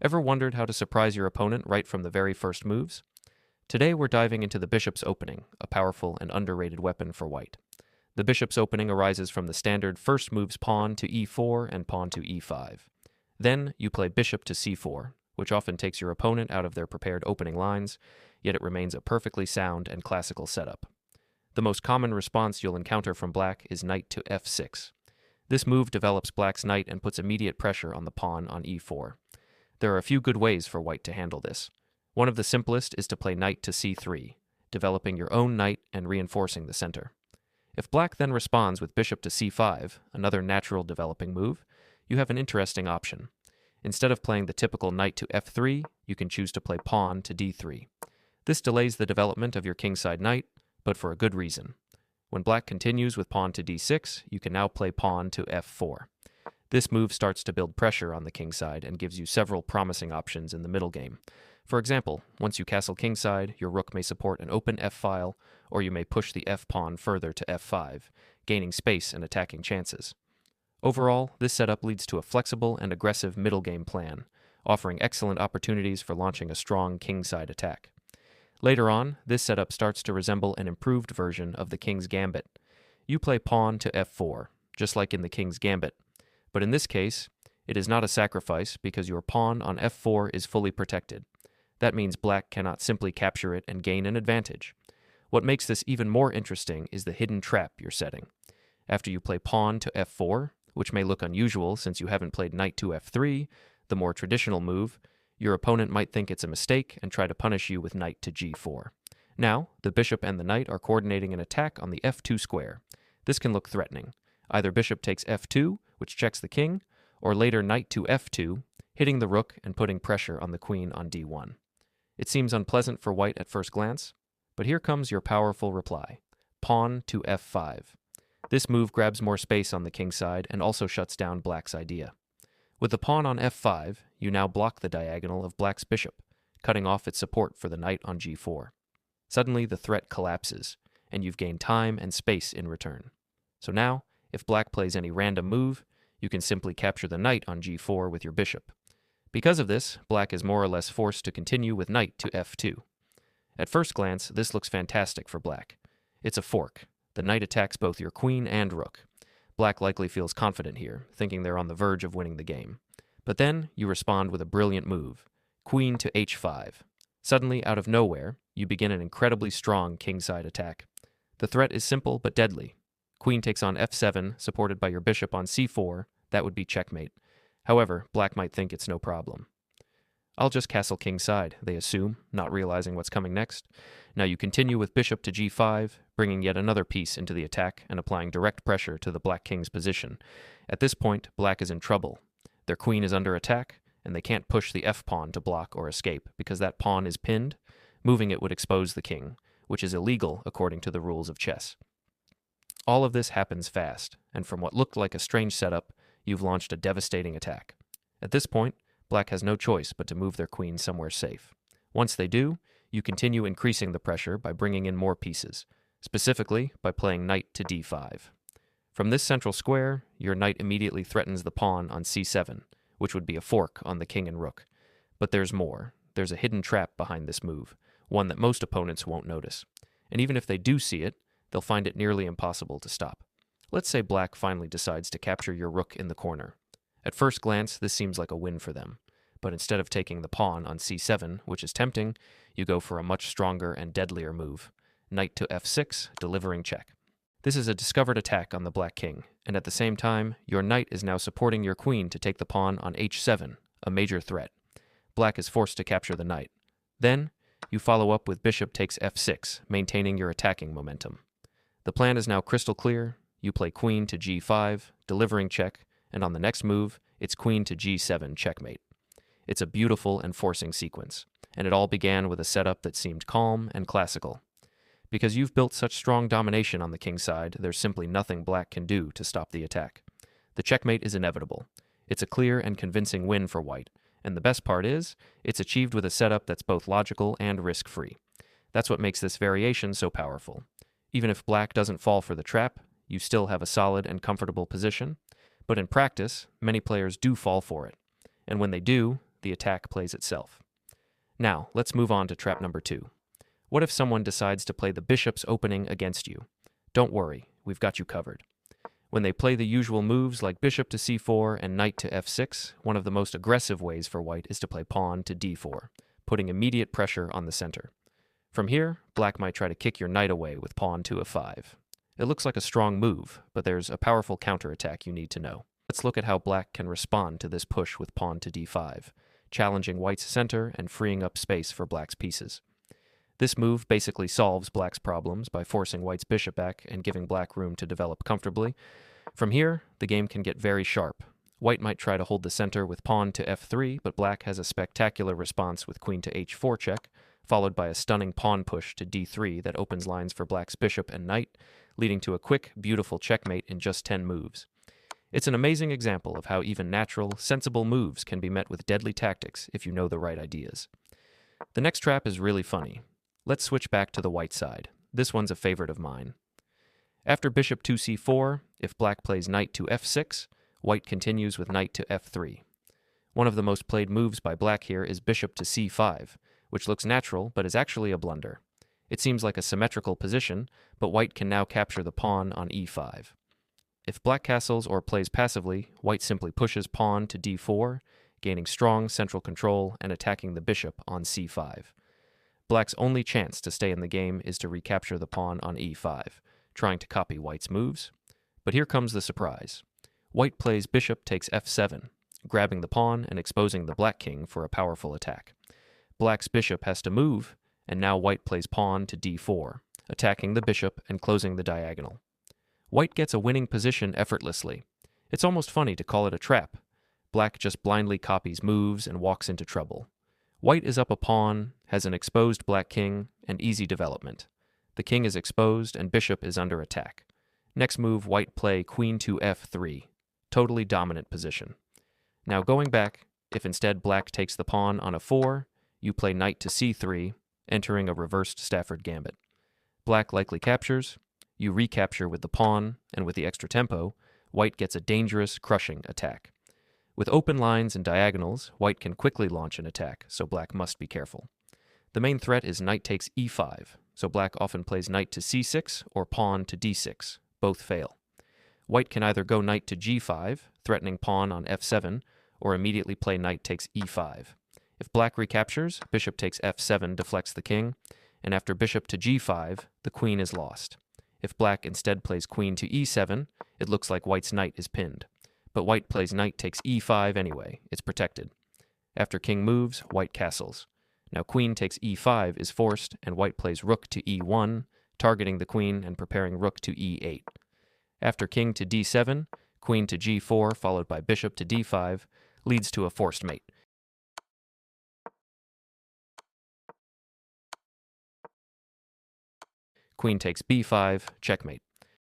Ever wondered how to surprise your opponent right from the very first moves? Today we're diving into the bishop's opening, a powerful and underrated weapon for white. The bishop's opening arises from the standard first moves pawn to e4 and pawn to e5. Then you play bishop to c4, which often takes your opponent out of their prepared opening lines, yet it remains a perfectly sound and classical setup. The most common response you'll encounter from black is knight to f6. This move develops black's knight and puts immediate pressure on the pawn on e4. There are a few good ways for white to handle this. One of the simplest is to play knight to c3, developing your own knight and reinforcing the center. If black then responds with bishop to c5, another natural developing move, you have an interesting option. Instead of playing the typical knight to f3, you can choose to play pawn to d3. This delays the development of your kingside knight, but for a good reason. When black continues with pawn to d6, you can now play pawn to f4. This move starts to build pressure on the kingside and gives you several promising options in the middle game. For example, once you castle kingside, your rook may support an open f-file, or you may push the f-pawn further to f5, gaining space and attacking chances. Overall, this setup leads to a flexible and aggressive middle game plan, offering excellent opportunities for launching a strong kingside attack. Later on, this setup starts to resemble an improved version of the king's gambit. You play pawn to f4, just like in the king's gambit. But in this case, it is not a sacrifice because your pawn on f4 is fully protected. That means black cannot simply capture it and gain an advantage. What makes this even more interesting is the hidden trap you're setting. After you play pawn to f4, which may look unusual since you haven't played knight to f3, the more traditional move, your opponent might think it's a mistake and try to punish you with knight to g4. Now, the bishop and the knight are coordinating an attack on the f2 square. This can look threatening. Either bishop takes f2, which checks the king, or later knight to f2, hitting the rook and putting pressure on the queen on d1. It seems unpleasant for white at first glance, but here comes your powerful reply. Pawn to f5. This move grabs more space on the king's side and also shuts down black's idea. With the pawn on f5, you now block the diagonal of black's bishop, cutting off its support for the knight on g4. Suddenly the threat collapses, and you've gained time and space in return. So now, if black plays any random move, you can simply capture the knight on g4 with your bishop. Because of this, black is more or less forced to continue with knight to f2. At first glance, this looks fantastic for black. It's a fork. The knight attacks both your queen and rook. Black likely feels confident here, thinking they're on the verge of winning the game. But then, you respond with a brilliant move. Queen to h5. Suddenly, out of nowhere, you begin an incredibly strong kingside attack. The threat is simple but deadly. Queen takes on f7, supported by your bishop on c4. That would be checkmate. However, black might think it's no problem. I'll just castle kingside, they assume, not realizing what's coming next. Now you continue with bishop to g5, bringing yet another piece into the attack and applying direct pressure to the black king's position. At this point, black is in trouble. Their queen is under attack, and they can't push the f-pawn to block or escape because that pawn is pinned. Moving it would expose the king, which is illegal according to the rules of chess. All of this happens fast, and from what looked like a strange setup, you've launched a devastating attack. At this point, black has no choice but to move their queen somewhere safe. Once they do, you continue increasing the pressure by bringing in more pieces, specifically by playing knight to d5. From this central square, your knight immediately threatens the pawn on c7, which would be a fork on the king and rook. But there's more. There's a hidden trap behind this move, one that most opponents won't notice. And even if they do see it, they'll find it nearly impossible to stop. Let's say black finally decides to capture your rook in the corner. At first glance, this seems like a win for them. But instead of taking the pawn on c7, which is tempting, you go for a much stronger and deadlier move. Knight to f6, delivering check. This is a discovered attack on the black king, and at the same time, your knight is now supporting your queen to take the pawn on h7, a major threat. Black is forced to capture the knight. Then, you follow up with bishop takes f6, maintaining your attacking momentum. The plan is now crystal clear. You play queen to g5, delivering check, and on the next move, it's queen to g7 checkmate. It's a beautiful and forcing sequence, and it all began with a setup that seemed calm and classical. Because you've built such strong domination on the king's side, there's simply nothing black can do to stop the attack. The checkmate is inevitable. It's a clear and convincing win for white, and the best part is, it's achieved with a setup that's both logical and risk-free. That's what makes this variation so powerful. Even if black doesn't fall for the trap, you still have a solid and comfortable position. But in practice, many players do fall for it. And when they do, the attack plays itself. Now, let's move on to trap number 2. What if someone decides to play the bishop's opening against you? Don't worry, we've got you covered. When they play the usual moves like bishop to c4 and knight to f6, one of the most aggressive ways for white is to play pawn to d4, putting immediate pressure on the center. From here, black might try to kick your knight away with pawn to f5. It looks like a strong move, but there's a powerful counterattack you need to know. Let's look at how black can respond to this push with pawn to d5, challenging white's center and freeing up space for black's pieces. This move basically solves black's problems by forcing white's bishop back and giving black room to develop comfortably. From here, the game can get very sharp. White might try to hold the center with pawn to f3, but black has a spectacular response with queen to h4 check, followed by a stunning pawn push to d3 that opens lines for black's bishop and knight, leading to a quick, beautiful checkmate in just 10 moves. It's an amazing example of how even natural, sensible moves can be met with deadly tactics if you know the right ideas. The next trap is really funny. Let's switch back to the white side. This one's a favorite of mine. After bishop to c4, if black plays knight to f6, white continues with knight to f3. One of the most played moves by black here is bishop to c5, which looks natural but is actually a blunder. It seems like a symmetrical position, but white can now capture the pawn on e5. If black castles or plays passively, white simply pushes pawn to d4, gaining strong central control and attacking the bishop on c5. Black's only chance to stay in the game is to recapture the pawn on e5, trying to copy white's moves. But here comes the surprise. White plays bishop takes f7, grabbing the pawn and exposing the black king for a powerful attack. Black's bishop has to move, and now white plays pawn to d4, attacking the bishop and closing the diagonal. White gets a winning position effortlessly. It's almost funny to call it a trap. Black just blindly copies moves and walks into trouble. White is up a pawn, has an exposed black king, and easy development. The king is exposed and bishop is under attack. Next move, white play queen to f3. Totally dominant position. Now going back, if instead black takes the pawn on a4, you play knight to c3, entering a reversed Stafford gambit. Black likely captures, you recapture with the pawn, and with the extra tempo, white gets a dangerous, crushing attack. With open lines and diagonals, white can quickly launch an attack, so black must be careful. The main threat is knight takes e5, so black often plays knight to c6 or pawn to d6. Both fail. White can either go knight to g5, threatening pawn on f7, or immediately play knight takes e5. If black recaptures, bishop takes f7 deflects the king, and after bishop to g5, the queen is lost. If black instead plays queen to e7, it looks like white's knight is pinned. But white plays knight takes e5 anyway, it's protected. After king moves, white castles. Now queen takes e5 is forced, and white plays rook to e1, targeting the queen and preparing rook to e8. After king to d7, queen to g4 followed by bishop to d5 leads to a forced mate. Queen takes b5, checkmate.